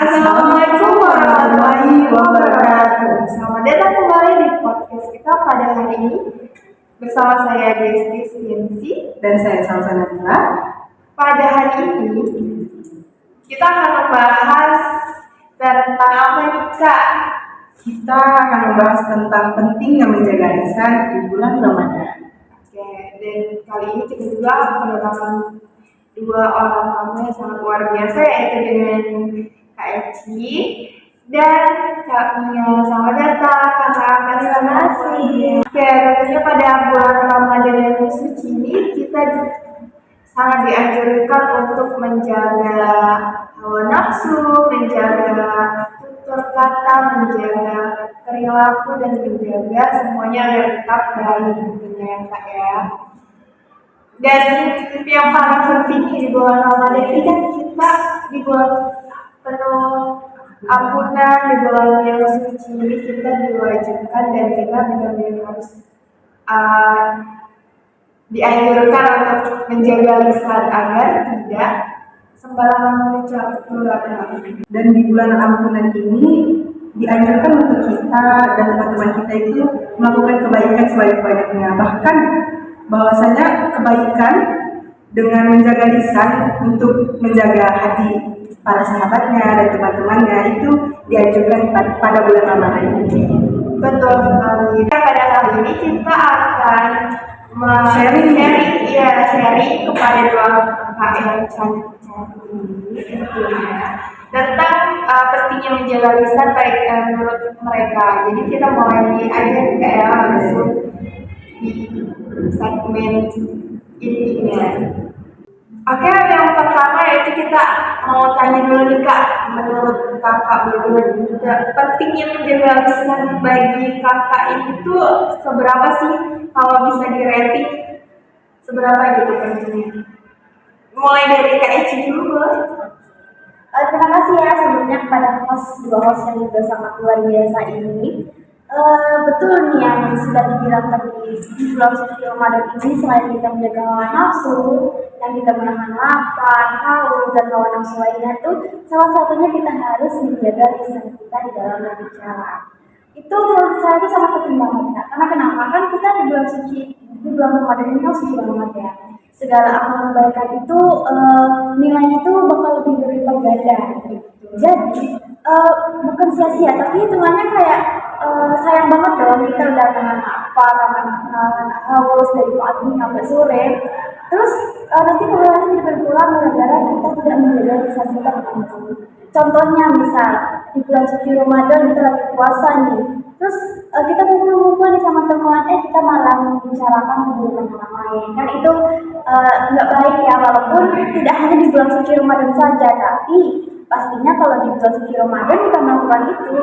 Assalamualaikum warahmatullahi wabarakatuh. Selamat datang kembali di podcast kita pada hari ini bersama saya Desti Stiansi dan saya Salsa Nabila. Pada hari ini kita akan membahas tentang apa nih Kak? Kita akan membahas tentang pentingnya menjaga lisan di bulan Ramadan. Oke, dan kali ini kita juga kedatangan dua orang tamu yang sangat luar biasa, yaitu dengan Kak Eci dan Kak Mia. Selamat datang Kak. Terima kasih. Oke, tentunya pada bulan Ramadan yang suci ini kita sangat dianjurkan untuk menjaga hawa nafsu, menjaga tutur kata, menjaga perilaku dan menjaga semuanya agar tetap baik tentunya ya Kak ya. Dan yang paling penting di bulan Ramadan ini kan kita di bulan penuh ampunan, di bulan yang suci ini kita diwajibkan dan kita benar-benar harus dianjurkan untuk menjaga lisan agar tidak sembarangan mengucapkan. Dan di bulan ampunan ini dianjurkan untuk kita dan teman-teman kita itu melakukan kebaikan sebanyak-banyaknya. Bahkan bahwasanya kebaikan dengan menjaga lisan untuk menjaga hati para sahabatnya dan teman-temannya itu dianjurkan pada bulan Ramadan ini. Betul sekali. Pada kali ini kita akan sharing kepada dua kakak yang cantik ini tentunya tentang pentingnya menjaga lisan baik menurut mereka. Jadi kita mulai aja kayak langsung di segmen intinya. Oke, yang pertama yaitu kita mau tanya dulu nih Kak, menurut kakak berdua pentingnya menjaga lisan bagi kakak ini tuh seberapa sih, kalau bisa di rating seberapa gitu pentingnya? Mulai dari Kak Eci dulu boleh? Terima kasih ya sebelumnya kepada dua host yang juga sangat luar biasa ini. Betul nih yang sudah dibilang tadi, di bulan suci Ramadan ini selain kita menjaga hawa nafsu, yang kita menahan lapar, haus, dan hawa nafsu lainnya tuh salah satunya kita harus menjaga lisan kita di dalam berbicara. Itu menurut saya itu sangat penting banget ya. Karena kenapa? Kan kita di bulan suci, di bulan Ramadan ini kan suci banget ya. Segala amal kebaikan itu nilainya tuh bakal lebih berlipat ganda gitu. Jadi bukan sia-sia, tapi hitungannya kayak sayang banget dong kita udah nahan lapar, nahan haus dari pagi sampai sore. Terus nanti pahalanya jadi berkurang gara-gara kita tidak menjaga lisan kita dengan baik. Contohnya misal di bulan suci Ramadan kita lagi puasa nih, terus kita ngumpul-ngumpul nih sama teman, kita malah membicarakan keburukan orang lain. Kan itu nggak baik ya, walaupun tidak hanya di bulan suci Ramadan saja, tapi pastinya kalau di bulan suci Ramadan kita melakukan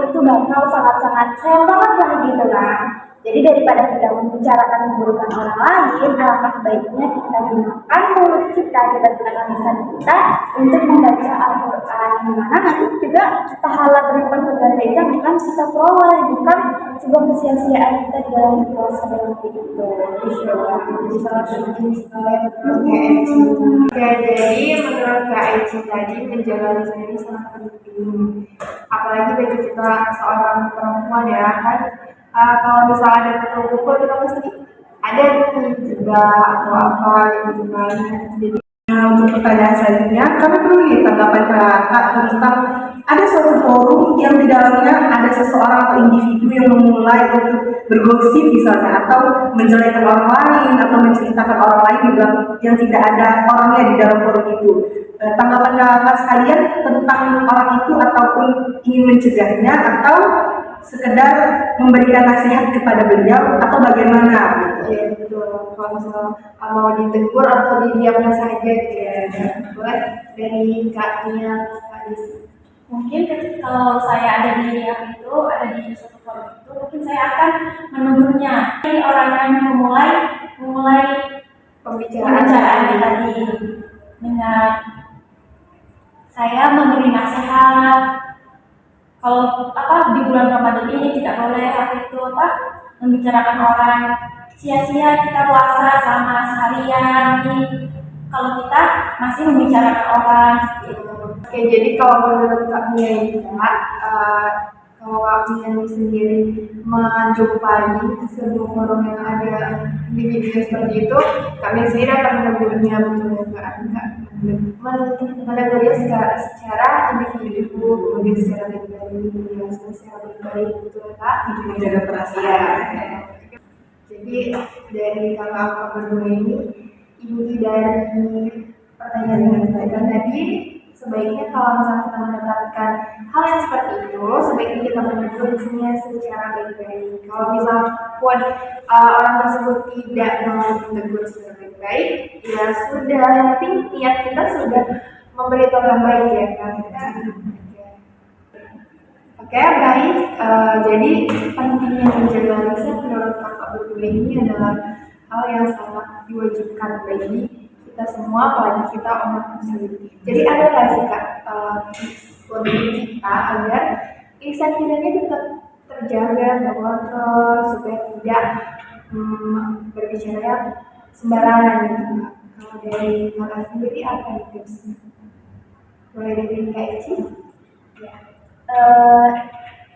itu bakal sangat-sangat sayang banget lah gitu kan. Jadi daripada kita membicarakan keburukan orang lain, alangkah baiknya kita gunakan mulut kita gunakan lisan kita untuk membaca Al-Quran, dimana nanti juga pahala berlipat berganda itu akan kita peroleh, bukan sebuah kesia-siaan kita di dalam puasa dalam itu. Jadi menurut Kak Eci tadi menjaga lisan ini sangat penting, apalagi bagi kita seorang perempuan ya kan. Kalau misalnya ada kumpul kita pasti ada nih juga atau apa gitu kan. Jadi untuk pertanyaan selanjutnya, kami perlu nih tanggapan kakak tentang ada suatu forum yang di dalamnya ada seseorang atau individu yang memulai untuk bergosip misalnya, atau menjelekkan orang lain atau menceritakan orang lain yang tidak ada orangnya di dalam forum itu. Tanggapan kakak sekalian tentang orang itu, ataupun ingin mencegahnya atau sekedar memberikan nasihat kepada beliau atau bagaimana gitu. Iya betul. Kalau misalnya mau ditegur atau didiamkan saja ya. Boleh dari Kak Mia, Kak Desi. Mungkin kalau saya ada di suatu forum itu, mungkin saya akan menegurnya. Ini orang yang memulai pembicaraan tadi dengan saya memberi nasihat. Kalau di bulan Ramadan ini tidak boleh membicarakan orang, sia-sia kita puasa selama seharian ini kalau kita masih membicarakan orang gitu. Oke, jadi kalau menurut Kak Mia ini Kak, kalau Kak Mia sendiri menjumpai sebuah forum yang ada individu seperti itu, Kak Mia sendiri akan menegurnya betul ya Kak? Menegurnya secara individu, kemudian secara pribadi, menjelaskan secara baik betul ya Kak? Untuk menjaga perasaan. Jadi dari kakak berdua ini inti dari pertanyaan yang kita tadi, sebaiknya kalau misalnya kita mendapatkan hal yang seperti itu, sebaiknya kita menegurnya secara baik-baik. Kalau misalnya pun orang tersebut tidak mau ditegur secara baik-baik, ya sudah, yang penting niat kita sudah memberitahu yang baik ya kan. Oke, baik. Jadi pentingnya menjaga lisan menurut kakak berdua ini adalah hal yang sangat diwajibkan bagi kita semua, apalagi kita umat muslim. Jadi ada nggak sih kak tips untuk kita agar lisan kita ini tetap terjaga, terkontrol supaya tidak berbicara sembarangan gitu kak. Kalau dari kakak sendiri apa nih tipsnya? Boleh dari Kak Eci? Ya.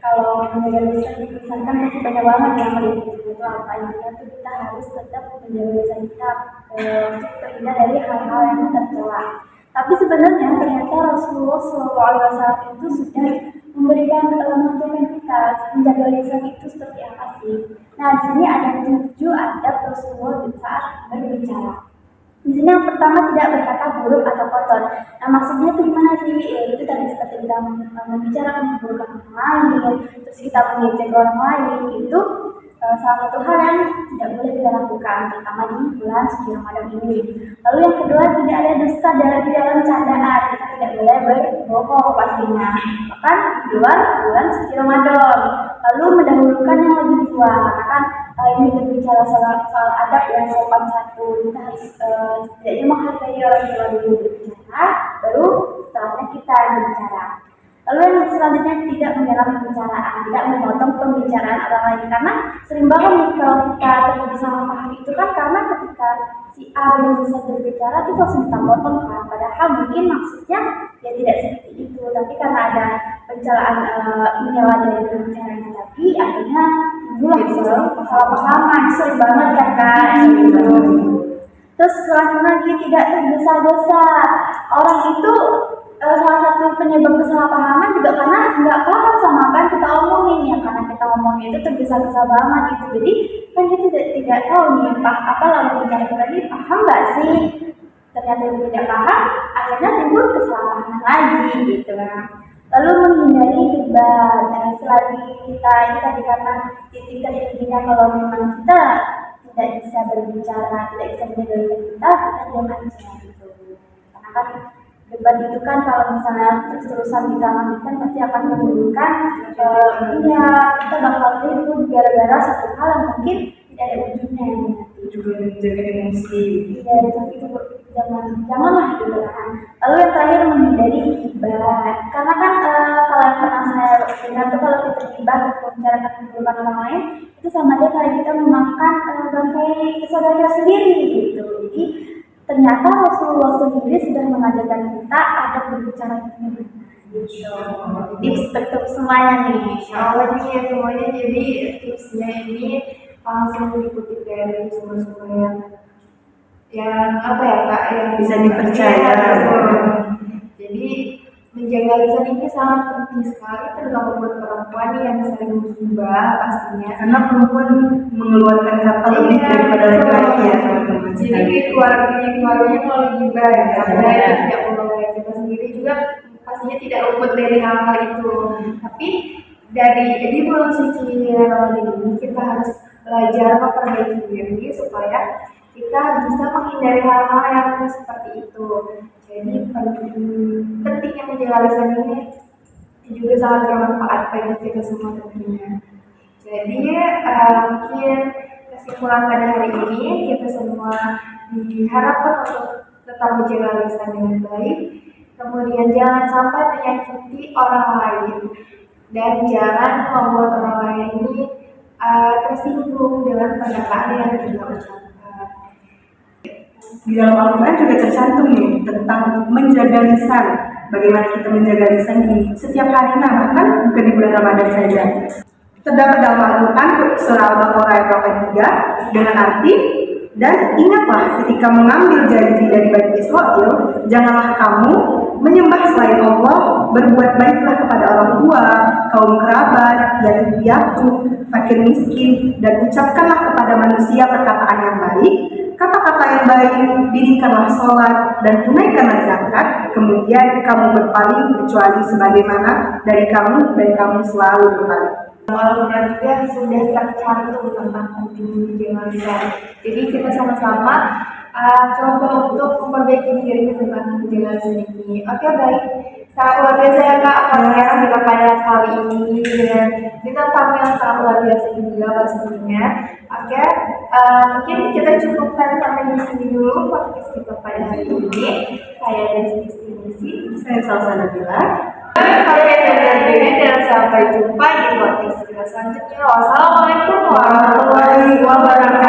Kalau menjaga lisan kan pasti banyak banget yang itu apa intinya tuh kita harus tetap menjaga lisan kita untuk terhindar dari hal-hal yang tercela. Tapi sebenarnya ternyata Rasulullah SAW itu sudah memberikan masukan kita menjaga lisan itu seperti apa sih. Nah di sini ada 7 adab Rasulullah di saat berbicara. Di sini yang pertama tidak berkata buruk atau kotor. Nah maksudnya itu gimana sih? Itu tadi seperti kita membicarakan keburukan orang lain, terus kita mengejek orang lain, itu salah satu hal yang tidak boleh kita lakukan, terutama di bulan suci Ramadan ini. Lalu yang kedua tidak ada dusta di dalam candaan, kita tidak boleh berbohong pastinya. Bahkan di luar bulan suci Ramadan. Lalu mendahulukan yang lebih tua, karena kan ini berbicara soal adab yang sopan satu, kita harus setidaknya menghargai orang tua dulu berbicara, baru setelahnya kita yang berbicara. Lalu yang selanjutnya tidak menyerang pembicaraan, tidak memotong pembicaraan orang lain, karena sering banget nih kalau kita terjadi salah paham itu kan karena ketika si A belum bisa berbicara itu langsung kita potong kan, padahal mungkin maksudnya ya tidak seperti itu, tapi karena ada pencelaan menyela dari pembicaraan tadi, akhirnya timbul salah pahaman, sering banget kan kak gitu. Terus selanjutnya lagi tidak tergesa-gesa. Orang itu salah satu penyebab kesalahpahaman juga karena nggak paham sama apa yang kita omongin ya, karena kita ngomongnya itu tergesa-gesa banget gitu. Jadi kan kita tidak tahu nih apa lawan bicara kita ini paham nggak sih. Ternyata dia tidak paham, akhirnya timbul kesalahpahaman lagi gitu kan. Lalu menghindari debat. Selagi kita ini tadi karena titik tertingginya kalau memang kita tidak bisa berbicara, tidak bisa menjaga kita diam aja gitu. Karena kan debat itu kan kalau misalnya terus-terusan kita lanjutkan pasti akan menimbulkan kita bakal ribut gara-gara satu hal yang mungkin tidak ada ujungnya yang nanti. Juga menjaga emosi. Iya, itu janganlah gitu kan. Lalu yang terakhir menghindari gibah. Karena kan kalau yang pernah saya dengar tuh kalau kita gibah atau membicarakan keburukan orang lain itu sama aja kayak kita memakan bangkai saudara sendiri gitu. Jadi ternyata Rasulullah sendiri sudah mengajarkan kita agar berbicara itu. Tips untuk semuanya nih. Insya Allah nih ya semuanya, jadi tipsnya ini langsung dikutip dari sumber-sumber yang apa ya kak, yang Bisa dipercaya. Jadi menjaga lisan ini sangat penting sekali, terutama buat perempuan yang sering gibah pastinya. Karena perempuan mengeluarkan kata lebih daripada laki-laki ya teman-teman. Jadi keluarganya kalau gibah ya, karena itu tidak boleh. Kita sendiri juga pastinya tidak luput dari hal-hal itu. Tapi di bulan suci Ramadan ini kita harus belajar memperbaiki diri supaya kita bisa menghindari hal-hal yang seperti itu. Jadi pentingnya menjaga lisan ini juga sangat bermanfaat bagi kita semua tentunya. Jadi mungkin kesimpulan pada hari ini kita semua diharapkan untuk tetap menjaga lisan dengan baik. Kemudian jangan sampai menyakiti orang lain dan jangan membuat orang lain ini tersinggung dengan perkataan yang kita ucapkan. Di dalam Al-Quran juga tercantum nih tentang menjaga lisan. bagaimana kita menjaga lisan di setiap harinya, bahkan bukan di bulan Ramadan saja. Terdapat dalam Al-Quran surah Al-Baqarah ayat 83 dengan arti, dan ingatlah ketika mengambil janji dari Bani Israel, janganlah kamu menyembah selain Allah, berbuat baiklah kepada orang tua, kaum kerabat, yatim piatu, fakir miskin, dan ucapkanlah kepada manusia perkataan yang baik, kata-kata yang baik, dirikanlah sholat, dan tunaikanlah zakat, kemudian kamu berpaling kecuali sebagaimana dari kamu, dan kamu selalu berpaling. Al-Quran juga sudah tercantum tentang pentingnya menjaga lisan. Jadi kita sama-sama coba untuk memperbaiki diri tentang menjaga lisan ini. Oke, baik. Sangat luar biasa ya Kak podcast kita pada kali ini dengan bintang tamu yang sangat luar biasa juga pastinya. Oke, mungkin kita cukupkan sampai di sini dulu podcast kita pada hari ini. Saya Desti, Saya Salsa Nabila. dan sampai jumpa di podcast kita selanjutnya. Wassalamualaikum warahmatullahi wabarakatuh.